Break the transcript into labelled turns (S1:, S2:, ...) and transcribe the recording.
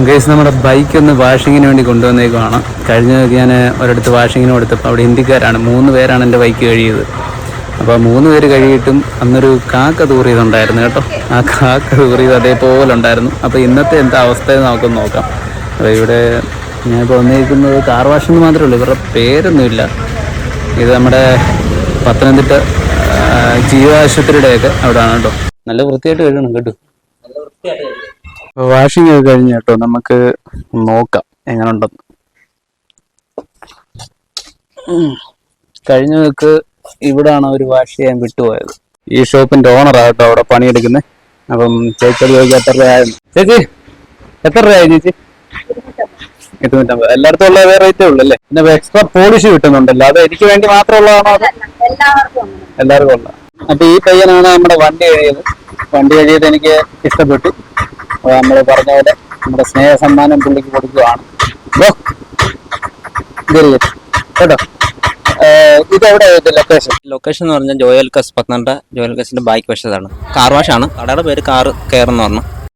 S1: Guys, നമ്മുടെ bike ഒന്ന് വാഷിങ്ങിന് വേണ്ടി കൊണ്ടുവന്നേക്കുവാണ്. കഴിഞ്ഞ ഞാൻ ഒരിടത്ത് വാഷിങ്ങിന് കൊടുത്തപ്പോൾ അവിടെ ഹിന്ദിക്കാരാണ്, 3 പേരാണ് എൻ്റെ ബൈക്ക് കഴുകിയത്. അപ്പോൾ 3 പേര് കഴുകിയിട്ടും അന്നൊരു കാക്ക തൂറിയതുണ്ടായിരുന്നു കേട്ടോ. ആ കാക്ക തൂറിയത് അതേപോലെ ഉണ്ടായിരുന്നു. അപ്പോൾ ഇന്നത്തെ എന്താ അവസ്ഥയെന്ന് നമുക്കൊന്ന് നോക്കാം. അപ്പോൾ ഇവിടെ ഞാനിപ്പോൾ വന്നിരിക്കുന്നത് കാർ വാഷെന്ന് മാത്രമേ ഉള്ളൂ, ഇവരുടെ പേരൊന്നുമില്ല. ഇത് നമ്മുടെ പത്തനംതിട്ട ജീവാശുപത്രിയുടെയൊക്കെ അവിടെയാണ് കേട്ടോ. നല്ല വൃത്തിയായിട്ട് കഴുകണം കേട്ടോ. വാഷിംഗ് ഒക്കെ കഴിഞ്ഞു കേട്ടോ. നമുക്ക് നോക്കാം എങ്ങനെ ഉണ്ടെന്ന്. കഴിഞ്ഞ week ഇവിടാണ് അവർ വാഷ് ചെയ്യാൻ വിട്ടുപോയത്. ഈ ഷോപ്പിന്റെ ഓണറാട്ടോ അവിടെ പണിയെടുക്കുന്നത്. അപ്പം ചേച്ചി ചോദിക്കാൻ എത്ര രൂപയായിരുന്നു? ചേച്ചി എത്ര രൂപയായി ചേച്ചി? 250. എല്ലായിടത്തും ഉള്ള വേറെ റേറ്റേ ഉള്ളൂ അല്ലേ? പിന്നെ എക്സ്ട്രാ പോളിഷ് കിട്ടുന്നുണ്ടല്ലോ, അത് എനിക്ക് വേണ്ടി മാത്രമുള്ളതാണോ? എല്ലാവർക്കും ഉള്ള. അപ്പൊ ഈ പയ്യനാണ് നമ്മുടെ വണ്ടി കഴിയത് എനിക്ക് ഇഷ്ടപ്പെട്ടു. നമ്മൾ പറഞ്ഞ പോലെ നമ്മുടെ സ്നേഹ സമ്മാനം പുള്ളിക്ക് കൊടുക്കുകയാണ് കേട്ടോ. ഇതെവിടെ
S2: ലൊക്കേഷൻ എന്ന് പറഞ്ഞാൽ ജോയൽക്കസ് പത്തനംതിട്ട ജോയൽക്കസിന്റെ ബാക്ക് വശത്താണ്. കാർ വാഷാണ്. കടയുടെ പേര് കാർ കെയർ എന്ന് പറഞ്ഞു.